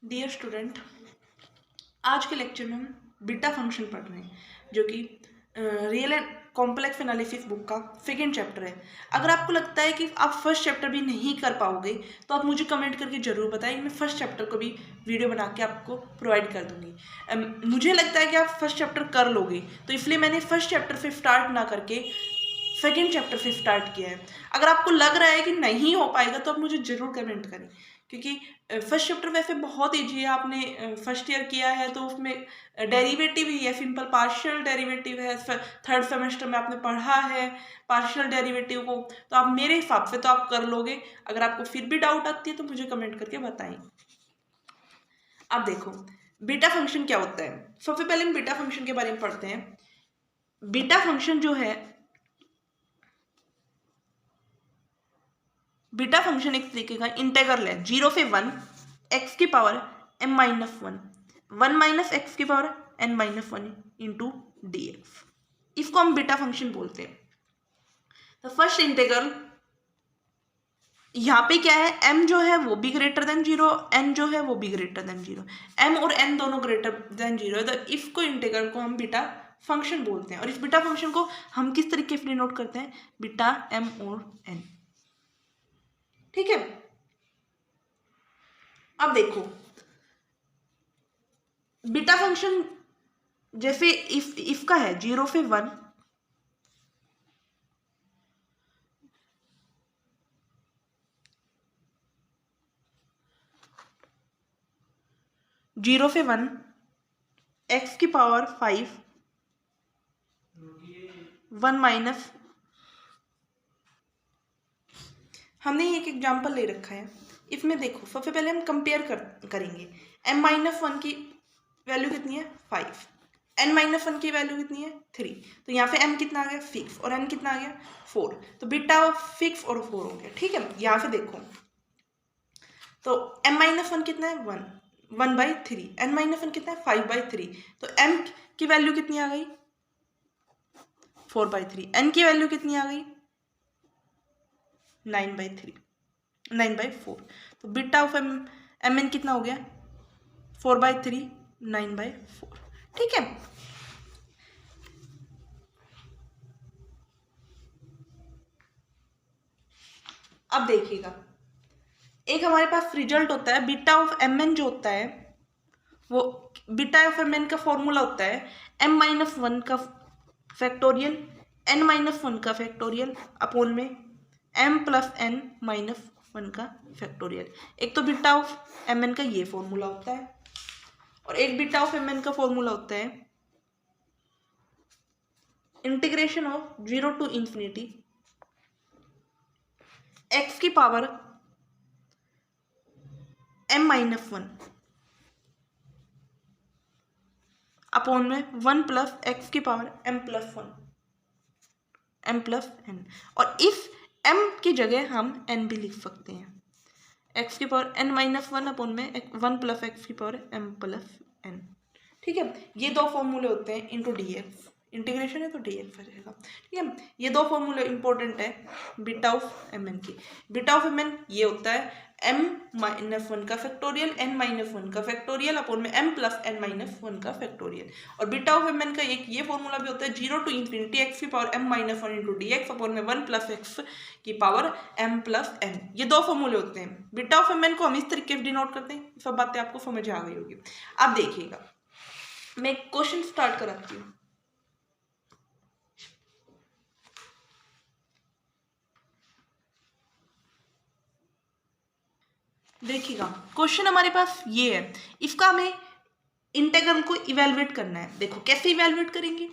Dear student, आज के lecture में हम बीटा फंक्शन पढ़ रहे हैं जो कि real and complex analysis book का सेकेंड चैप्टर है। अगर आपको लगता है कि आप फर्स्ट चैप्टर भी नहीं कर पाओगे तो आप मुझे कमेंट करके ज़रूर बताएं, मैं फर्स्ट चैप्टर को भी वीडियो बना के आपको प्रोवाइड कर दूंगी। मुझे लगता है कि आप फर्स्ट चैप्टर कर लोगे, तो इसलिए मैंने फर्स्ट चैप्टर से स्टार्ट ना करके सेकेंड चैप्टर से स्टार्ट किया है। अगर आपको लग रहा है कि नहीं हो पाएगा तो आप मुझे ज़रूर कमेंट करें, क्योंकि फर्स्ट चैप्टर वैसे बहुत ईजी है। आपने फर्स्ट ईयर किया है तो उसमें डेरिवेटिव ही है, सिंपल पार्शियल डेरिवेटिव है। थर्ड सेमेस्टर में आपने पढ़ा है पार्शियल डेरिवेटिव को, तो आप मेरे हिसाब से तो आप कर लोगे। अगर आपको फिर भी डाउट आती है तो मुझे कमेंट करके बताएं। अब देखो बीटा फंक्शन क्या होता है। सबसे पहले हम बीटा फंक्शन के बारे में पढ़ते हैं। बीटा फंक्शन जो है, बीटा फंक्शन एक तरीके का इंटीग्रल है 0 से 1 x की power m minus 1 minus X की power n minus 1 into D X. इसको हम बीटा फंक्शन बोलते हैं। तो फर्स्ट इंटीग्रल यहाँ पे क्या है, m जो है वो भी ग्रेटर देन 0, n जो है वो भी ग्रेटर देन 0, m और n दोनों ग्रेटर देन 0 है। तो इसको इंटीग्रल को हम बीटा फंक्शन बोलते हैं। और इस बीटा फंक्शन को हम किस तरीके से डिनोट करते हैं, बीटा m और n। ठीक है। अब देखो बीटा फंक्शन जैसे इफ का है 0 से 1, जीरो से 1 एक्स की पावर 5 1 माइनस, हमने एक एग्जाम्पल ले रखा है। इसमें देखो सबसे पहले हम कंपेयर करेंगे। m माइनस 1 की वैल्यू कितनी है 5, n माइनस 1 की वैल्यू कितनी है 3। तो यहाँ पे m कितना आ गया 6 और n कितना आ गया 4। तो बीटा 6 और 4 हो गया। ठीक है। यहाँ से देखो तो m माइनस 1 कितना है 1/3, n माइनस 1 कितना है 5/3। तो m की वैल्यू कितनी आ गई 4/3, n की वैल्यू कितनी आ गई 9/4। तो बीटा ऑफ एम एन कितना हो गया 4/3 9/4। ठीक है। अब देखिएगा एक हमारे पास रिजल्ट होता है बीटा ऑफ एम एन जो होता है वो बीटा ऑफ एम एन का फॉर्मूला होता है m माइनस 1 का फैक्टोरियल n माइनस 1 का फैक्टोरियल अपोन में m प्लस n माइनस 1 का फैक्टोरियल। एक तो बीटा ऑफ एम एन का ये फॉर्मूला होता है और एक बीटा ऑफ एम एन का फॉर्मूला होता है integration of 0 to infinity x की पावर m माइनस 1 अपोन में 1 प्लस एक्स की power m plus 1 m plus n। और इस m की जगह हम n भी लिख सकते हैं, x की पावर n माइनस 1 अपोन में 1 प्लस एक्स की पावर m प्लस n। ठीक है। ये दो फॉर्मूले होते हैं इंटू डी एक्स, इंटीग्रेशन है तो डी एक्स आ जाएगा। ठीक है। ये दो फॉर्मूले इंपॉर्टेंट है बीटा ऑफ एम एन की। बीटा ऑफ एम एन ये होता है m माइनस 1 का फैक्टोरियल n माइनस 1 का फैक्टोरियल अपोन में m प्लस n माइनस 1 का फैक्टोरियल। और बीटा ऑफ एम एन का एक ये फॉर्मूला भी होता है 0 टू इंफिनिटी एक्स की power m minus 1 into D x upon में 1 प्लस एक्स की पावर m प्लस n। ये दो फॉर्मूले होते हैं। बीटा ऑफ एम एन को हम इस तरीके से डिनोट करते हैं। सब बातें आपको समझ आ गई होगी। अब देखिएगा मैं एक क्वेश्चन स्टार्ट कराती हूँ। देखिएगा क्वेश्चन हमारे पास ये है, इसका हमें इंटीग्रल को इवेलुएट करना है। देखो कैसे इवेलुएट करेंगे।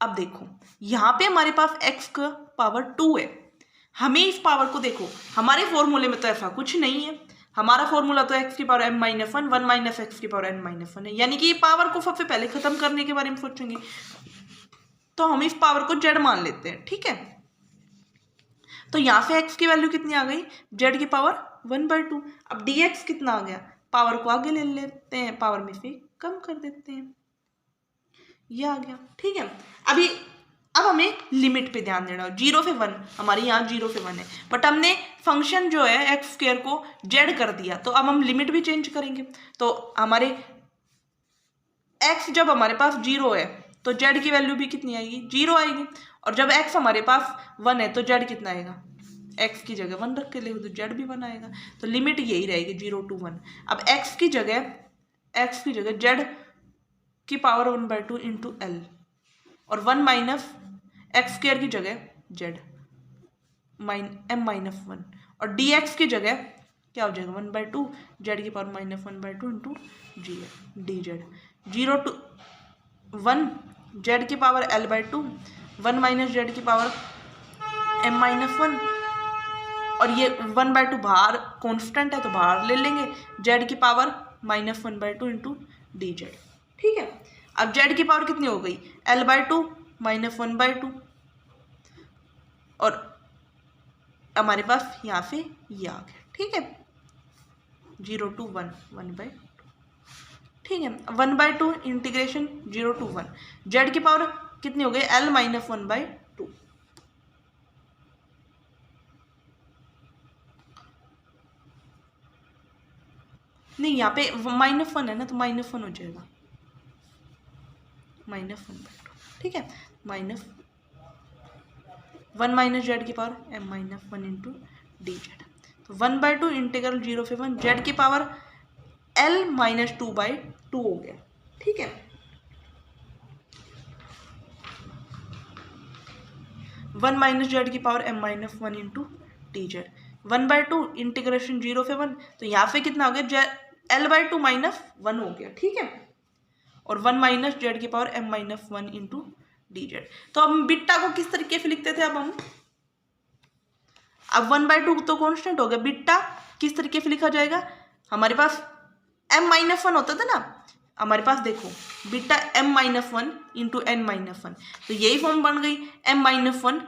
अब देखो यहाँ पे हमारे पास x का पावर 2 है। हमें इस पावर को देखो, हमारे फॉर्मूले में तो ऐसा कुछ नहीं है। हमारा फॉर्मूला तो x की power m minus 1 1 minus X की पावर n माइनस 1 है, यानी कि ये पावर को सबसे पहले खत्म करने के बारे में सोचेंगे तो हम इस पावर को z मान लेते हैं। ठीक है। तो यहाँ से x की वैल्यू कितनी आ गई z की पावर 1/2। अब dx कितना आ गया, पावर को आगे ले लेते हैं, पावर में से कम कर देते हैं, ये आ गया। ठीक है। अभी अब हमें लिमिट पे ध्यान देना है। 0 से 1, हमारे यहाँ 0 से 1 है, बट हमने फंक्शन जो है एक्स स्क्वायर को जेड कर दिया, तो अब हम लिमिट भी चेंज करेंगे। तो हमारे एक्स जब हमारे पास 0 है तो जेड की वैल्यू भी कितनी आएगी, 0 आएगी। और जब एक्स हमारे पास 1 है तो जेड कितना आएगा, एक्स की जगह 1 रख के लिखो तो जेड भी 1 आएगा। तो लिमिट यही रहेगी 0 to 1। अब एक्स की जगह जेड की पावर 1/2 इंटू एल, और 1 माइनस एक्स स्क्वायर की जगह जेड m-1, और डी एक्स की जगह क्या हो जाएगा 1/2 जेड की power -1/2 into D Z. 0 to 1 Z की पावर l/2, 1 माइनस जेड की पावर m-1, और ये 1/2 बाहर कॉन्स्टेंट है तो बाहर ले लेंगे, जेड की पावर -1/2 इंटू डी जेड। ठीक है, अब जेड की पावर कितनी हो गई, l/2 -1/2, और हमारे पास यहाँ से ये आ गया। ठीक है, 0 to 1 1/2। ठीक है, 1/2 इंटीग्रेशन 0 to 1, जेड की पावर कितनी हो गई, l -1/2। नहीं, यहाँ पे -1 है ना, तो -1 हो जाएगा, -1/2। ठीक है, -1 माइनस जेड की power m-1 into D Z. तो 1/2 इंटीग्रल 0 से 1 जेड की पावर l -2/2 हो गया। ठीक है, 1 माइनस जेड की power m-1 into D Z. 1/2 integration 0 से 1, तो यहाँ पे कितना हो गया, l/2 -1 हो गया। ठीक है, और 1 माइनस जेड की power m-1 into D Z. तो हम बीटा को किस तरीके से लिखते थे, अब 1/2 तो कांस्टेंट हो गया, बीटा किस तरीके से लिखा जाएगा, हमारे पास m-1 होता था ना, हमारे पास देखो बीटा m-1 इंटू n-1, तो यही फॉर्म बन गई, m-1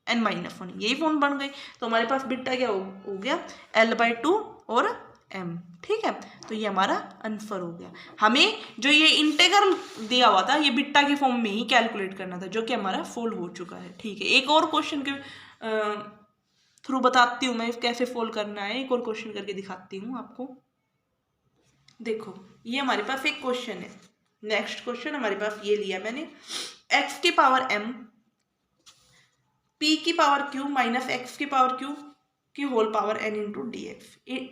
n-1 यही फॉर्म बन गई। तो हमारे पास बीटा क्या हो गया, l/2 और m। ठीक है, तो ये हमारा आंसर हो गया। हमें जो ये इंटीग्रल दिया हुआ था ये बीटा के फॉर्म में ही कैलकुलेट करना था, जो कि हमारा सोल्व हो चुका है। ठीक है, एक और क्वेश्चन के थ्रू बताती हूँ मैं कैसे सोल्व करना है, एक और क्वेश्चन करके दिखाती हूँ आपको। देखो, ये हमारे पास एक क्वेश्चन है, नेक्स्ट क्वेश्चन हमारे पास ये लिया मैंने, x की पावर m p की पावर q माइनस x की पावर q की whole power n into D x.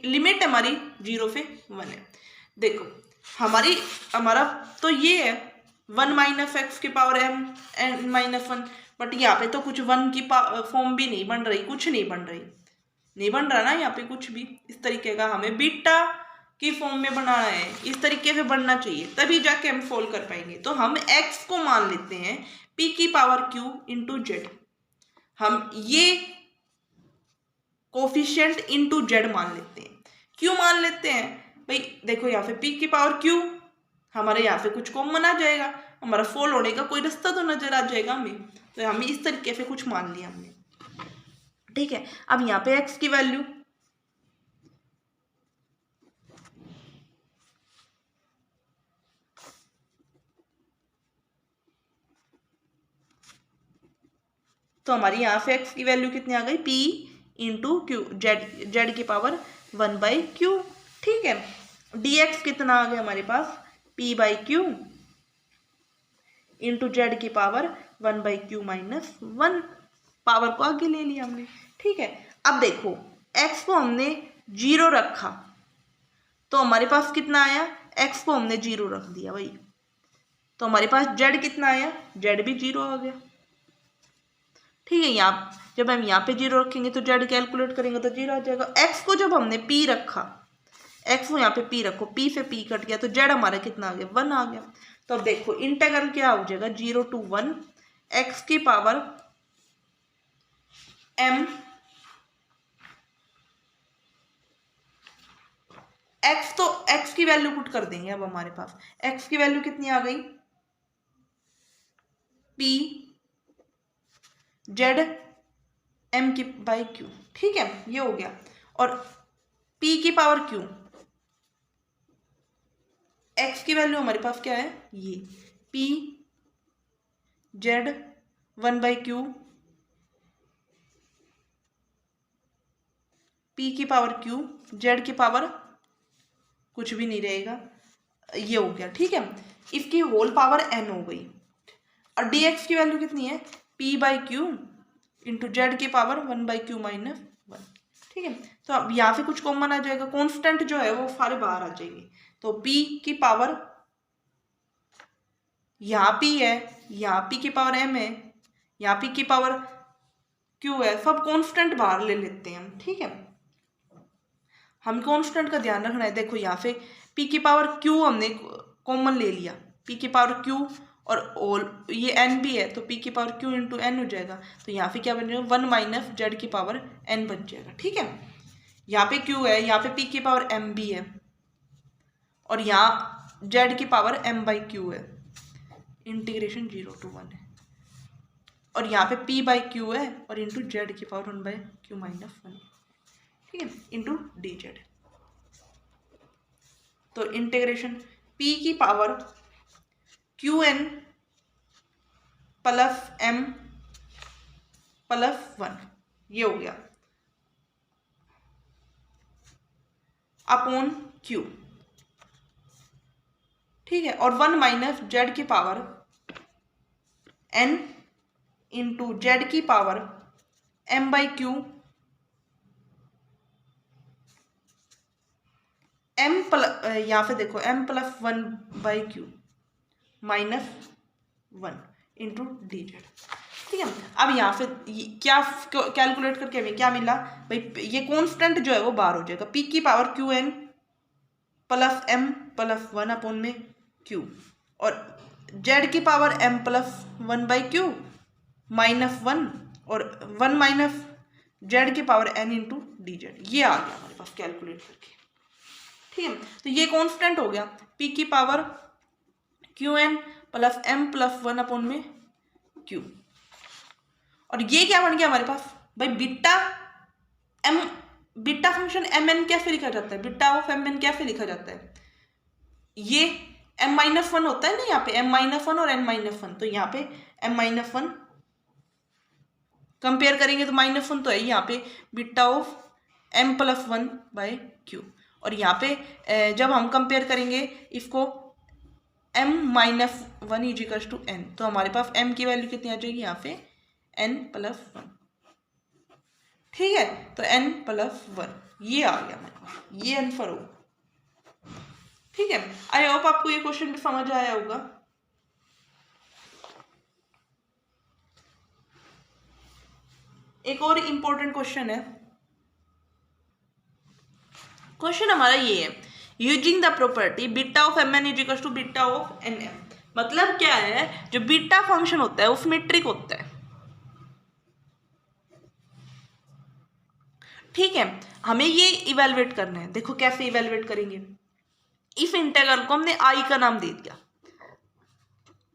Limit हमारी 0 से 1 है। देखो हमारा तो ये है 1 माइनस एक्स की पावर m n-1, बट यहाँ पे तो कुछ 1 की फॉर्म भी नहीं बन रही, कुछ नहीं बन रहा ना यहाँ पे कुछ भी। इस तरीके का हमें बीटा की फॉर्म में बनाना है, इस तरीके से बनना चाहिए, तभी जाके हम सोल्व कर पाएंगे। तो हम x को मान लेते हैं p की पावर q इंटू जेड, हम ये कोफिशिएंट इंटू जेड मान लेते हैं। क्यों मान लेते हैं भाई, देखो यहाँ पे p की पावर q, हमारे यहाँ से कुछ कॉमन आ जाएगा, हमारा सोल्व होने का कोई रास्ता तो नजर आ जाएगा हमें, तो हमें इस तरीके से कुछ मान लिया हमने। ठीक है, अब यहाँ पे x की वैल्यू तो हमारी यहाँ से x की वैल्यू कितनी आ गई, p इंटू क्यू, जेड की पावर 1/q। ठीक है, dx कितना आ गया हमारे पास, p/q इंटू जेड की पावर 1/q माइनस 1, पावर को आगे ले लिया हमने। ठीक है, अब देखो x को हमने 0 रखा तो हमारे पास कितना आया, x को हमने 0 रख दिया भाई, तो हमारे पास z कितना आया, z भी 0 आ गया। ठीक है, यहाँ जब हम यहाँ पे 0 रखेंगे तो z कैलकुलेट करेंगे तो 0 आ जाएगा। x को जब हमने p रखा, x को यहाँ पे p रखो, p से p कट गया तो z हमारा कितना आ गया, 1 आ गया। तो अब देखो इंटीग्रल क्या हो जाएगा, 0 to 1 x की पावर m, x की वैल्यू पुट कर देंगे। अब हमारे पास x की वैल्यू कितनी आ गई, p जेड m की बाई q। ठीक है, ये हो गया, और p की पावर q, x की वैल्यू हमारे पास क्या है, ये p जेड 1/q p की पावर q, जेड की पावर कुछ भी नहीं रहेगा, ये हो गया। ठीक है, इसकी होल पावर n हो गई। और dx की वैल्यू कितनी है, p/q इंटू जेड की पावर 1/q माइनस 1। ठीक है, तो अब यहाँ पे कुछ कॉमन आ जाएगा, कॉन्स्टेंट जो है वो सारे बाहर आ जाएंगे। तो p की पावर, यहाँ p है, यहाँ p की पावर m है, यहाँ p की पावर q है, सब कॉन्स्टेंट बाहर ले लेते हैं हम। ठीक है, हम कॉन्स्टेंट का ध्यान रखना है। देखो यहाँ पे p की पावर q हमने कॉमन ले लिया, p की पावर q और ये n भी है, तो p की पावर q इंटू n हो जाएगा। तो यहाँ पे क्या बन जाएगा, 1 माइनस जेड की पावर n बन जाएगा। ठीक है, यहाँ पे q है, यहाँ पे p की पावर m भी है, और यहाँ z की पावर m/q है, इंटीग्रेशन 0 to 1 है, और यहाँ पे p/q है और इंटू जेड की पावर 1/q माइनस 1। ठीक है, इंटू डी जेड। तो इंटीग्रेशन p की power qn plus m plus 1, ये हो गया, अपॉन q। ठीक है, और 1 माइनस जेड की पावर n इंटू जेड की पावर m/q, m प्लस, यहाँ पे देखो m plus 1/q minus 1 into D Z. ठीक है, अब यहाँ से क्या कैलकुलेट करके हमें क्या मिला भाई, ये कॉन्स्टेंट जो है वो बाहर हो जाएगा, p की power qn plus m plus 1 upon में q, और z की power m plus 1/q minus 1, और 1 माइनस जेड की power n into D Z, ये आ गया हमारे पास कैलकुलेट करके। ठीक है, तो ये कांस्टेंट हो गया, p की power qn plus m plus 1 upon में q, और ये क्या बन गया हमारे पास भाई, बीटा फंक्शन mn कैसे लिखा जाता है, बीटा ऑफ mn कैसे लिखा जाता है, ये m-1 होता है ना, यहाँ पे m-1 और n-1, तो यहाँ पे m-1 कंपेयर करेंगे तो -1 तो है यहाँ पे, beta of m plus 1/q, और यहाँ पे जब हम कंपेयर करेंगे इसको m-1 इजिकल्स टू n, तो हमारे पास m की वैल्यू कितनी आ जाएगी यहाँ पे n प्लस 1। ठीक है, तो n प्लस 1 ये आ गया हमारे पास, ये आंसर होगा। ठीक है, आई होप आपको ये क्वेश्चन भी समझ आया होगा। एक और इम्पोर्टेंट क्वेश्चन है, क्वेश्चन हमारा ये है, using the property beta of mn is equal to beta of nm। मतलब क्या है, जो बीटा फंक्शन होता है वो सिमेट्रिक होता है। ठीक है, हमें ये इवेलुएट करना है। देखो कैसे इवेलुएट करेंगे, इस इंटीग्रल को हमने आई का नाम दे दिया,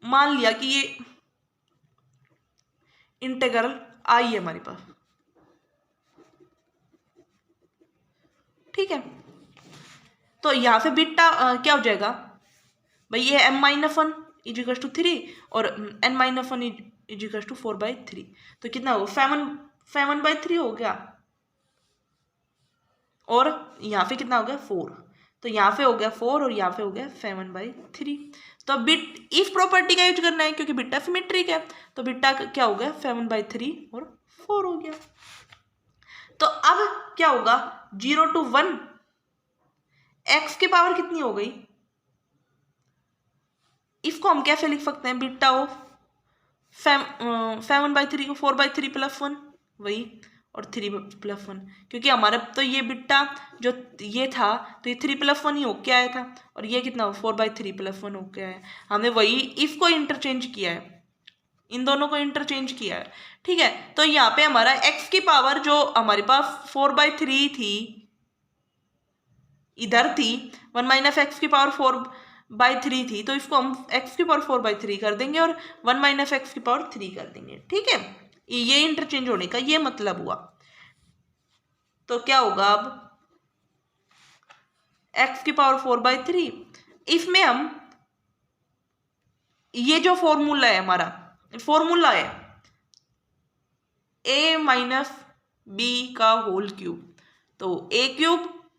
मान लिया कि ये इंटीग्रल आई है हमारे पास। ठीक है, तो यहाँ से बीटा क्या हो जाएगा भाई, ये m-1 इजिकल्स टू 3 और n-1 इजिकल्स टू 4/3, तो कितना होगा 7/3 हो गया, और यहाँ पे कितना हो गया 4, तो यहाँ पे हो गया 4 और यहाँ पे हो गया 7/3। तो बिट इस प्रॉपर्टी का यूज करना है क्योंकि बीटा सिमेट्रिक है, तो बीटा क्या हो गया 7/3 और 4 हो गया। तो अब क्या होगा 0 to 1 x की पावर कितनी हो गई, इसको हम कैसे लिख सकते हैं, बीटा ऑफ 7/3 को 4/3 प्लस 1 वही, और 3 प्लस 1, क्योंकि हमारा तो ये बीटा जो ये था तो ये 3 प्लस 1 ही होके आया था, और ये कितना 4/3 प्लस 1 होके आया, हमने वही इसको इंटरचेंज किया है, इन दोनों को इंटरचेंज किया है। ठीक है, तो यहाँ पे हमारा x की पावर जो हमारे पास 4/3 थी, इधर थी 1 माइनस एक्स की पावर 4/3 थी, तो इसको हम x की पावर 4/3 कर देंगे और 1 माइनस एक्स की पावर 3 कर देंगे। ठीक है, ये इंटरचेंज होने का ये मतलब हुआ। तो क्या होगा अब x की पावर 4/3, इसमें हम ये जो फॉर्मूला है हमारा फॉर्मूला है a माइनस बी का होल क्यूब, तो a cube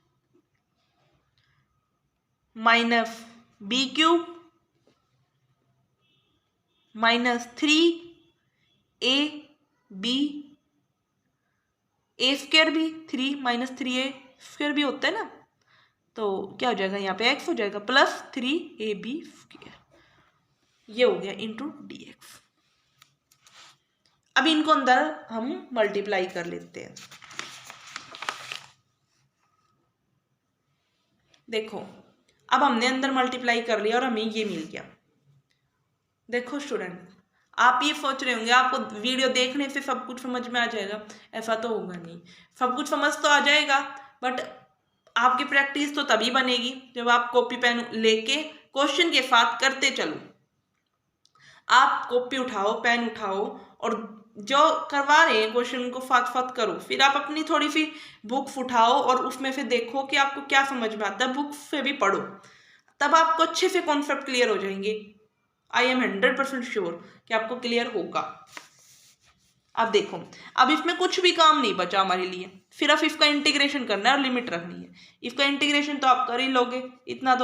minus b cube minus 3 a b, a square भी 3 माइनस 3 a स्क्वायर भी होता है ना, तो क्या हो जाएगा यहाँ पे x हो जाएगा प्लस 3ab स्क्वायर, ये हो गया इंटू dx। अब इनको अंदर हम मल्टीप्लाई कर लेते हैं। देखो अब हमने अंदर मल्टीप्लाई कर लिया और हमें ये मिल गया। देखो स्टूडेंट, आप ये सोच रहे होंगे आपको वीडियो देखने से सब कुछ समझ में आ जाएगा, ऐसा तो होगा नहीं। सब कुछ समझ तो आ जाएगा, बट आपकी प्रैक्टिस तो तभी बनेगी जब आप कॉपी पेन लेके क्वेश्चन के साथ करते चलो। आप कॉपी उठाओ, पेन उठाओ और जो करवा रहे हैं क्वेश्चन को साथ साथ करो। फिर आप अपनी थोड़ी सी बुक्स उठाओ और उसमें से देखो कि आपको क्या समझ में आता है, बुक्स से भी पढ़ो, तब आपको अच्छे से कॉन्सेप्ट क्लियर हो जाएंगे। आई एम 100% श्योर कि आपको क्लियर होगा। अब देखो, अब इसमें कुछ भी काम नहीं बचा हमारे लिए, सिर्फ इसका इंटीग्रेशन करना है और लिमिट रखनी है। इसका इंटीग्रेशन तो आप कर ही लोगे, इतने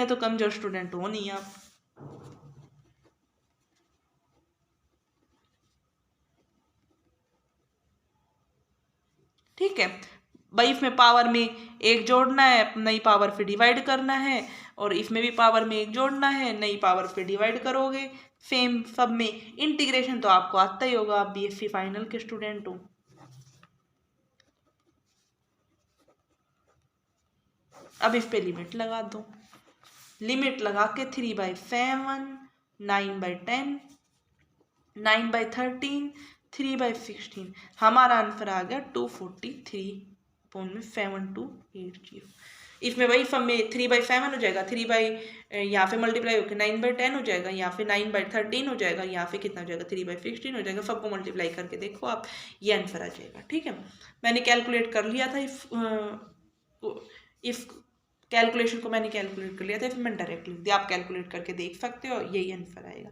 तो कमजोर स्टूडेंट हो नहीं आप। ठीक है भाई, इसमें पावर में एक जोड़ना है, नई पावर फिर डिवाइड करना है, और इसमें भी पावर में एक जोड़ना है, नई पावर फिर डिवाइड करोगे। सेम सब में इंटीग्रेशन तो आपको आता ही होगा, आप बीएससी फाइनल के स्टूडेंट हो। अब इस पे लिमिट लगा दो, लिमिट लगा के 3/7, 9/10, 9/13, 3/16, हमारा आंसर आ गया 243.7280। इसमें वही सब में 3/7 हो जाएगा, 3 यहाँ पे मल्टीप्लाई होकर 9/10 हो जाएगा, यहाँ पे 9/13 हो जाएगा, यहाँ पे कितना हो जाएगा 3/16 हो जाएगा। सबको मल्टीप्लाई करके देखो आप, ये आंसर आ जाएगा। ठीक है, मैंने कैलकुलेट कर लिया था, इफ कैलकुलेशन को मैंने कैलकुलेट कर लिया था, फिर मैंने डायरेक्ट लिख दिया, आप कैलकुलेट करके देख सकते हो, यही आंसर आएगा।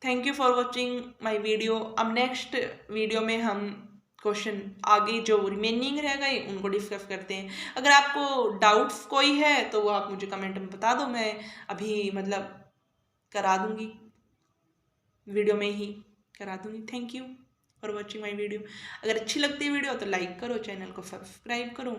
Thank you for watching my video. अब नेक्स्ट वीडियो में हम क्वेश्चन आगे जो रिमेनिंग रह गए उनको डिस्कस करते हैं। अगर आपको डाउट्स कोई है तो वो आप मुझे कमेंट में बता दो, मैं अभी मतलब करा दूंगी, वीडियो में ही करा दूंगी। Thank you for watching my video. अगर अच्छी लगती है वीडियो तो लाइक करो, चैनल को सब्सक्राइब करो।